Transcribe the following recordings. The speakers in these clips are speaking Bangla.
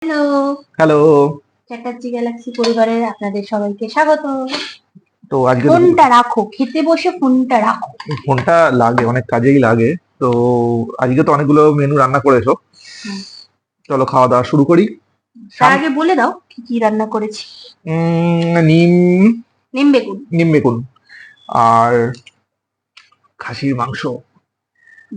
Hello, hello. চ্যাটার্জি গ্যালাক্সি পরিবারের আপনাদের সবাইকে স্বাগত। তো আজকে ফোনটা রাখো, খেতে বসে ফোনটা রাখো। ফোনটা লাগে, অনেক কাজেই লাগে। তো আজকে তো অনেকগুলো মেনু রান্না করেছো, হুম, চলো খাওয়া দাওয়া শুরু করি। তার সাম আগে বলে দাও কি কি রান্না করেছি। নিম নিম বেগুন, নিম বেগুন আর খাসির মাংস,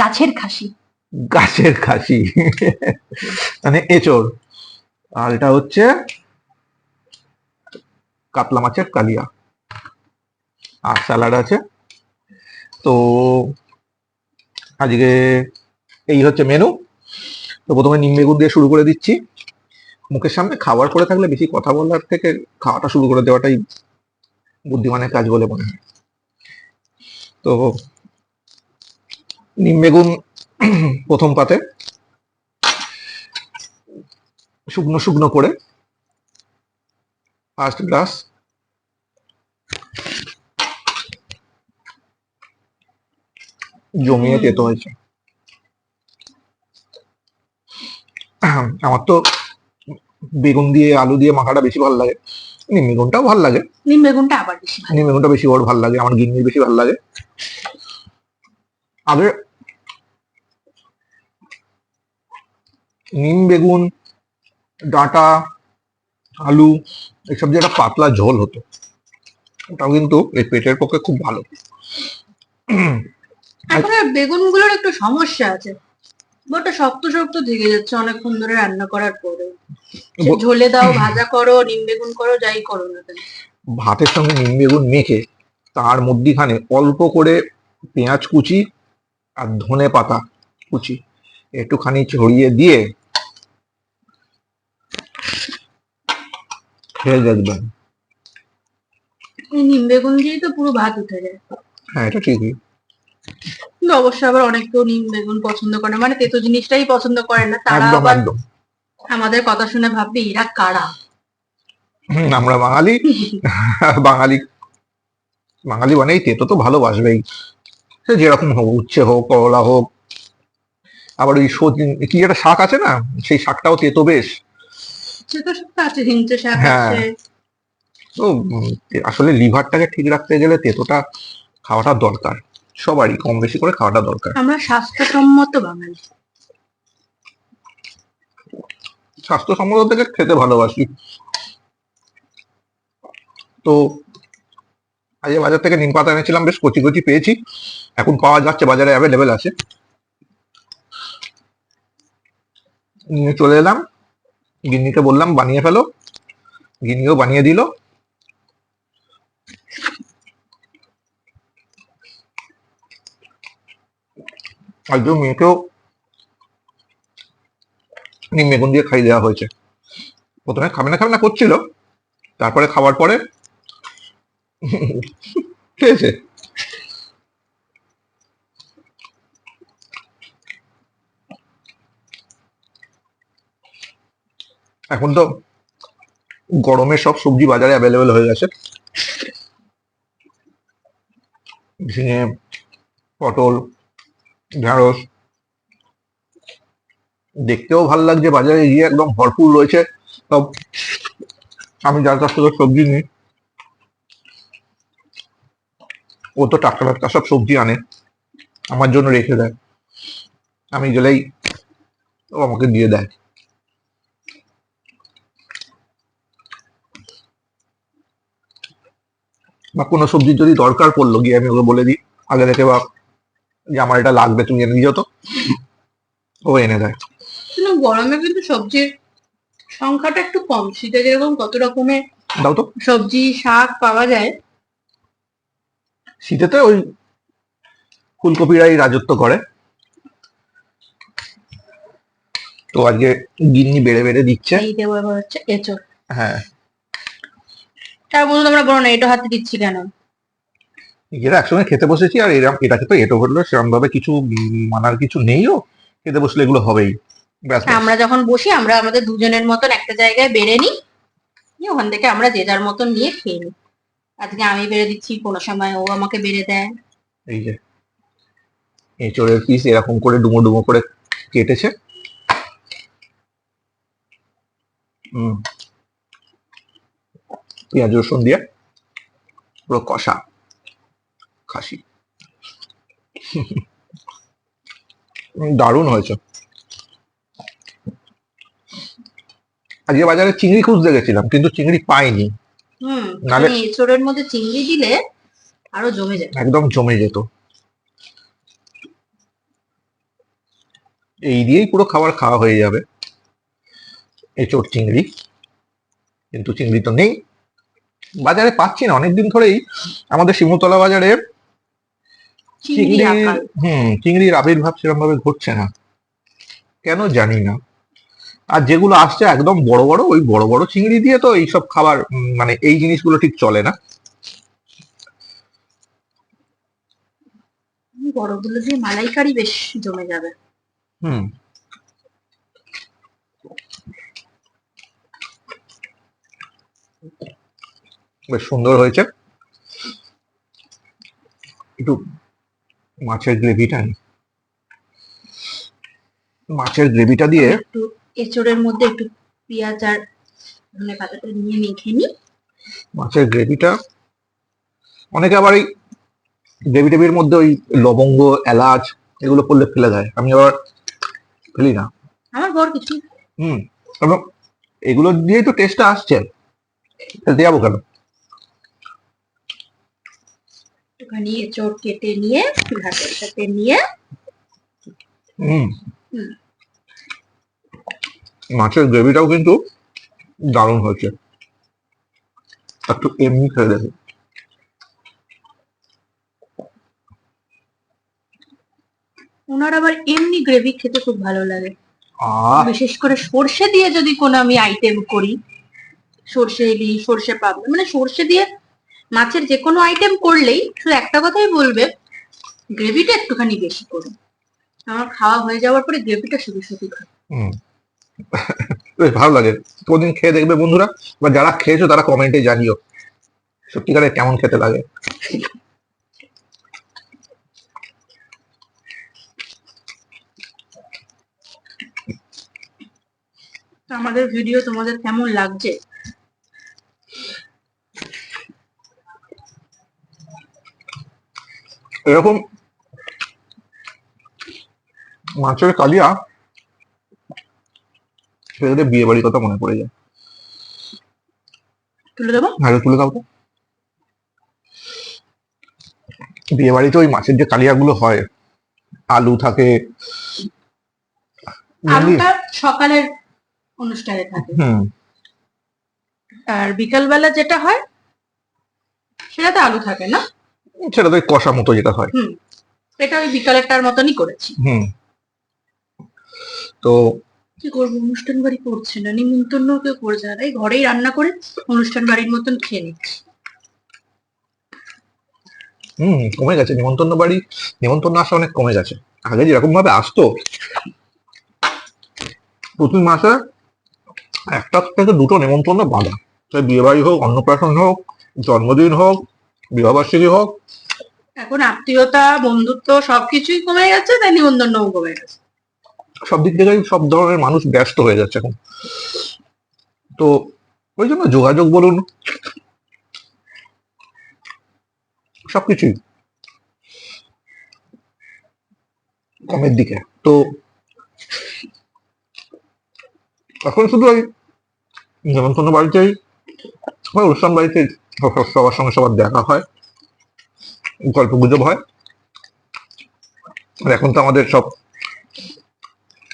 গাছের খাসি। গাছের খাসি মানে এঁচোড়। আর এটা হচ্ছে কাতলা মাছের কালিয়া, আর স্যালাড আছে। তো আজকে এই হচ্ছে মেনু। তো প্রথমে নিম বেগুন দিয়ে শুরু করে দিচ্ছি। মুখের সামনে খাবার পড়ে থাকলে বেশি কথা বলার থেকে খাওয়াটা শুরু করে দেওয়াটাই বুদ্ধিমানের কাজ বলে মনে হয়। তো নিম বেগুন প্রথম পাতে শুকনো শুকনো করে ফার্স্ট গ্লাস জমিয়ে হুম, তেতো হয়েছে। আমার তো বেগুন দিয়ে আলু দিয়ে মাখাটা বেশি ভালো লাগে। নিম বেগুনটাও ভালো লাগে, নিম বেগুনটা আবার বেশি ভালো। নিম বেগুনটা বেশি ওর ভালো লাগে, আমার গিন্নির বেশি ভালো লাগে। আগে নিম বেগুন, ডাঁটা, আলু এসব যে একটা পাতলা ঝোল হতো, ওটাও কিন্তু এই পেটের পক্ষে খুব ভালো। আর এখন আর বেগুন গুলোর একটু সমস্যা আছে, ওটা শক্ত শক্ত থেকে যাচ্ছে অনেকক্ষণ ধরে রান্না করার পরে। সে ব- ঝোলে দাও, ভাজা করো, নিম বেগুন করো, যাই করো না কেন। ভাতের সঙ্গে নিম বেগুন মেখে তার মধ্যিখানে অল্প করে পেঁয়াজ কুচি আর ধনে পাতা কুচি একটুখানি ছড়িয়ে দিয়ে খেয়ে দেখবেন। এই নিম বেগুন দিয়েই তো পুরো ভাত উঠে যায়। হ্যাঁ, এটা ঠিকই। কিন্তু অবশ্য আবার অনেক কেউ নিম বেগুন পছন্দ করে না, মানে তেতো জিনিসটাই পছন্দ করে না, তারা একদম আবার একদম। আমাদের কথা শুনে ভাববে এরা কারা। আমরা বাঙালি। বাঙালি বাঙালি মানেই তেতো তো ভালোবাসবেই, সে যেরকম হোক, উচ্ছে হোক, করলা হোক। আবার ওই কি একটা শাক আছে না, সেই শাকটাও তেতো বেশ। সে তো সব আছে, হিংচে শাক হ্যাঁ। আছে। তো আসলে লিভারটাকে ঠিক রাখতে গেলে তেতোটা খাওয়াটা দরকার, সবারই কম বেশি করে খাওয়াটা দরকার। আমরা স্বাস্থ্যসম্মত বাঙালি। স্বাস্থ্যসম্মত থেকে খেতে ভালোবাসি। তো আজকে বাজার থেকে নিম পাতা এনেছিলাম, বেশ কচি কচি পেয়েছি, এখন পাওয়া যাচ্ছে, বাজারে অ্যাভেলেবেল আছে। নিয়ে চলে এলাম, গিন্নিকে বললাম বানিয়ে ফেলো, গিন্নিও বানিয়ে দিল। আজকেও মেয়েকেও নিম বেগুন দিয়ে খাইয়ে দেওয়া হয়েছে। প্রথমে খাবে না খাবে না করছিল, তারপরে খাওয়ার পরে খেয়েছে। এখন তো গরমের সব সবজি বাজারে অ্যাভেলেবেল হয়ে গেছে। ঝিঙে, পটল, ঢেঁড়স দেখতেও ভালো লাগছে, বাজারে গিয়ে একদম ভরপুর রয়েছে সব। আমি যার কাছ থেকে সবজি নিই, ও তো টাটকা টাটকা সব সবজি আনে, আমার জন্য রেখে দেয়। আমি গেলেই ও আমাকে দিয়ে দেয়। বা কোনো সবজির যদি দরকার পড়লো, গিয়ে আমি ওকে বলে দিই আগে থেকে, বা যে আমার এটা লাগবে, তুমি এনে দিও তো, ও এনে দেয়। কিন্তু গরমে কিন্তু সবজির সংখ্যাটা একটু কম, শীতে যেরকম কত রকমের দাও তো। সবজি শাক পাওয়া যায়। শীতেতে ওই ফুলকপিরাই রাজত্ব করে। তো আজকে গিন্নি বেড়ে বেড়ে দিচ্ছে। এই দেবো এবার হচ্ছে এঁচড়। হ্যাঁ। তার বলতো তোমরা বলো না এটো হাতে দিচ্ছি কেন। এরা একসঙ্গে খেতে বসেছি, আর এরম এটাকে তো এটো হলো, সেরকম ভাবে কিছু মানার কিছু নেইও। খেতে বসলে এগুলো হবেই, ব্যাস ব্যাস। আমরা যখন বসি আমরা আমাদের দুজনের মতন একটা জায়গায় বেড়ে নিই, নিয়ে ওখান থেকে আমরা যে যার মতন নিয়ে খেয়ে নিই। আজকে আমি বেড়ে দিচ্ছি, কোনো সময় ও আমাকে বেড়ে দেয়। এই যে এঁচড়ের পিস এরকম করে ডুমো ডুমো করে কেটেছে। হুম, পেঁয়াজ রসুন দিয়ে পুরো কষা খাসি। দারুণ হয়েছে। আজকে বাজারে চিংড়ি খুঁজতে গেছিলাম কিন্তু চিংড়ি পাইনি, নালে মানে এঁচোড়ের মধ্যে চিংড়ি দিলে আরো জমে যায়। একদম জমে যেত। এই দিয়েই পুরো খাবার খাওয়া হয়ে যাবে, এঁচোড় চিংড়ি। কিন্তু চিংড়ি তো নেই, বাজারে পাচ্ছি না অনেকদিন ধরেই। আমাদের শিমুতলা বাজারে চিংড়ি চিংড়ির আকাল। চিংড়ির আবির্ভাব সেরকম ভাবে ঘটছে না, কেন জানি না। আর যেগুলো আসছে একদম বড় বড়, ওই বড় বড় চিংড়ি দিয়ে তো এইসব খাবার মানে এই জিনিসগুলো ঠিক চলে না। বড়গুলো দিয়ে মালাইকারি বেশ জমে যাবে। হুম, বেশ সুন্দর হয়েছে। একটু মাছের গ্রেভিটা নিই, মাছের গ্রেভিটা দিয়ে একটু এঁচোড়ের মধ্যে একটু পেঁয়াজ আর ধনে পাতাটা নিয়ে মেখে নিই। মাছের গ্রেভিটা, অনেকে আবার এই গ্রেভি টেভির মধ্যে ওই লবঙ্গ এলাচ এগুলো পড়লে ফেলে দেয়, আমি আবার ফেলি না। আমার বর কিছু হুম, এবং এগুলো দিয়েই তো টেস্টটা আসছে, ফেলতে যাবো কেন। একটুখানি এঁচোড় কেটে নিয়ে ভাতের সাথে নিয়ে হুম, হুম, মাছের গ্রেভিটাও কিন্তু দারুণ হয়েছে। একটু এমনি খেয়ে দেখি। ওনার আবার এমনি গ্রেভি খেতে খুব ভালো লাগে। আহ বিশেষ করে সর্ষে দিয়ে যদি কোনো আমি আইটেম করি, সর্ষে ইলিশ, সর্ষে পাবদা, মানে সর্ষে দিয়ে মাছের যে কোনো আইটেম করলেই শুধু একটা কথাই বলবে, গ্রেভিটা একটুখানি বেশি করুন। আমার খাওয়া হয়ে যাওয়ার পরে গ্রেভিটা শুধু শুধু খাই। হুম, বেশ ভালো লাগে। কোনদিন খেয়ে দেখবে বন্ধুরা, বা যারা খেয়েছো তারা কমেন্টে জানিও সত্যিকারে কেমন খেতে লাগে। তো আমাদের ভিডিও তোমাদের কেমন লাগছে? এরকম মাছের কালিয়া সেটাতে বিয়ে বাড়ির কথা মনে পড়ে যায়। তুলে দেবো। আরে তুলে দাও তো। বিয়ে বাড়িতে ওই মাছের যে কালিয়াগুলো হয়, আলু থাকে mainly। আলুটা সকালের অনুষ্ঠানে থাকে, হুম, আর বিকালবেলা যেটা হয় সেটাতে আলু থাকে না। সেটা তো ওই কষা মতো যেটা হয়। হুম, এটা ওই বিকালেরটার মতনই করেছি। হুম, তো কি করবো, অনুষ্ঠান বাড়ি করছে না, নিমন্ত্রণ কেউ করছে না, তাই ঘরেই রান্না করে অনুষ্ঠান বাড়ির মতন খেয়ে নিচ্ছি। কমে গেছে নিমন্ত্রণ বাড়ি, নিমন্ত্রণ আসা অনেক কমে গেছে। আগে যেরকম ভাবে আসতো প্রতি মাসে একটা থেকে দুটো নিমন্ত্রণ বাঁধা, সে বিয়ে বাড়ি হোক, অন্নপ্রাশন হোক, জন্মদিন হোক, বিবাহবার্ষিকী হোক। এখন আত্মীয়তা বন্ধুত্ব সবকিছুই কমে গেছে, তাই নিমন্ত্রণও কমে গেছে। সব দিক থেকেই সব ধরনের মানুষ ব্যস্ত হয়ে যাচ্ছে এখন। তো ওই জন্য যোগাযোগ বলুন, সবকিছুই কমের দিকে। তো এখন শুধু ওই নিমন্ত্রণ বাড়িতেই বা অনুষ্ঠান বাড়িতে সবার সঙ্গে সবার দেখা হয়, গল্প গুজব হয়। আর এখন তো আমাদের সব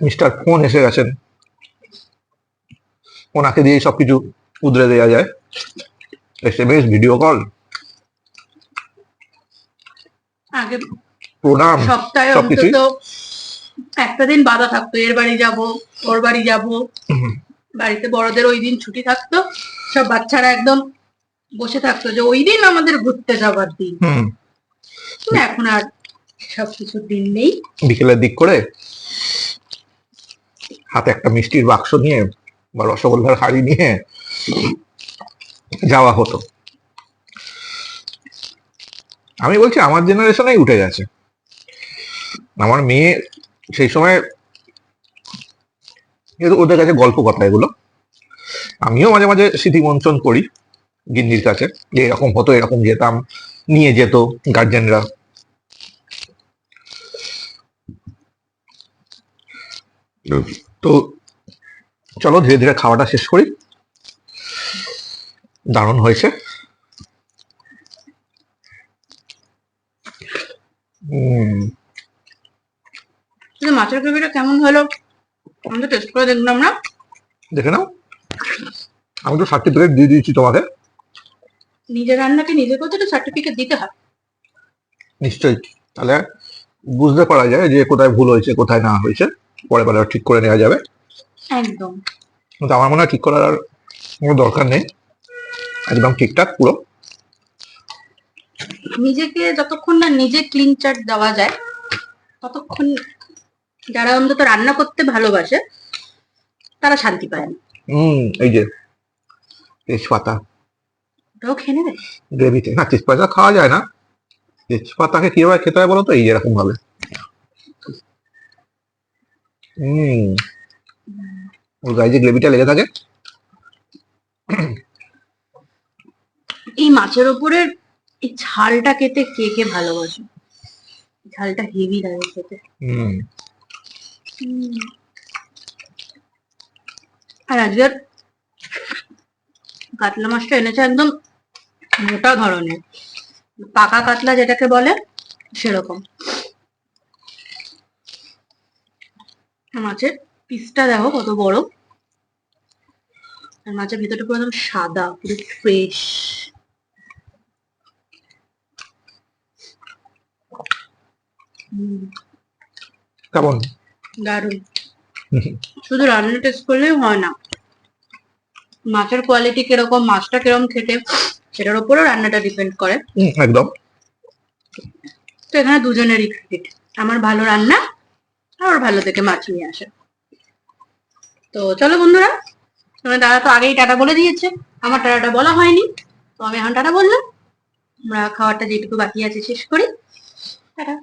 মিস্টার ফোন এসে গেছেন, ওনাকে দিয়েই সবকিছু উদরে দেওয়া যায়, এসএমএস, ভিডিও কল, আগে প্রণাম, সপ্তাহে সবকিছুই। অন্তত একটা দিন বাধা থাকতো, এর বাড়ি যাব, ওর বাড়ি যাব। বাড়িতে বড়দের ওই দিন ছুটি থাকতো, সব বাচ্চারা একদম বসে থাকতো যে ওই দিন আমাদের ঘুরতে যাবার দিন। হুম, কিন্তু এখন আর সবকিছুর দিন নেই। বিকেলের দিক করে হাতে একটা মিষ্টির বাক্স নিয়ে বা রসগোল্লার হাড়ি নিয়ে যাওয়া হতো। আমি বলছি আমার জেনারেশনেই উঠে গেছে। আমার মেয়ে সেই সময় ওদের কাছে গল্প কথা এগুলো, আমিও মাঝে মাঝে স্মৃতিমঞ্চন করি গিন্নির কাছে, যে এরকম হতো, এরকম যেতাম, নিয়ে যেত গার্জেনরা। তো চলো ধীরে ধীরে খাওয়াটা শেষ করি। দারুণ হয়েছে। কিন্তু মাছের গ্রেভিটা কেমন হলো আমি তো টেস্ট করে দেখলাম না। দেখে নাও, আমি তো সার্টিফিকেট দিয়ে দিয়েছি তোমাকে। নিজের রান্নাকে নিজে করতে তো সার্টিফিকেট দিতে হয়। নিশ্চয়ই, তাহলে বুঝতে পারা যায় যে কোথায় ভুল হয়েছে কোথায় না হয়েছে, পরে পরে ঠিক করে নেওয়া যাবে। একদম। কিন্তু আমার মনে হয় ঠিক করার আর কোনো দরকার নেই, একদম ঠিকঠাক পুরো। নিজেকে যতক্ষণ না নিজে ক্লিন চার্ট দেওয়া যায় ততক্ষণ যারা অন্তত রান্না করতে ভালোবাসে তারা শান্তি পায় না। এই যে তেজপাতা ওটাও খেয়ে নেবে। গ্রেভিতে, না তেজপাতা খাওয়া যায় না, তেজপাতাকে কিভাবে খেতে হয় বলো তো, এই এরকম ভাবে। ওর গায়ে যে গ্রেভিটা লেগে থাকে। এই মাছের ওপরে এই ঝালটা খেতে কে কে ভালোবাসে, ঝালটা হেভি লাগে খেতে। আর আজকের কাতলা মাছটা এনেছে একদম মোটা ধরনের, পাকা কাতলা যেটাকে বলে সেরকম। মাছের পিসটা দেখো কত বড়, আর মাছের ভেতরটা পুরো একদম সাদা, পুরো ফ্রেশ। কেমন? দারুণ। শুধু রান্না টেস্ট করলেই হয় না, মাছের কোয়ালিটি কিরকম, মাছটা কিরকম খেতে, সেটার উপরেও রান্নাটা ডিপেন্ড করে। একদম। তো এখানে দুজনেরই ক্রেডিট, আমার ভালো রান্না আর ওর ভালো থেকে মাছ নিয়ে আসে। তো চলো বন্ধুরা, তোমার দাদা তো আগেই টাটা বলে দিয়েছে, আমার টাটাটা বলা হয়নি, তো আমি এখন টাটা বললাম। আমরা খাবারটা যেটুকু বাকি আছে শেষ করি। টাটা।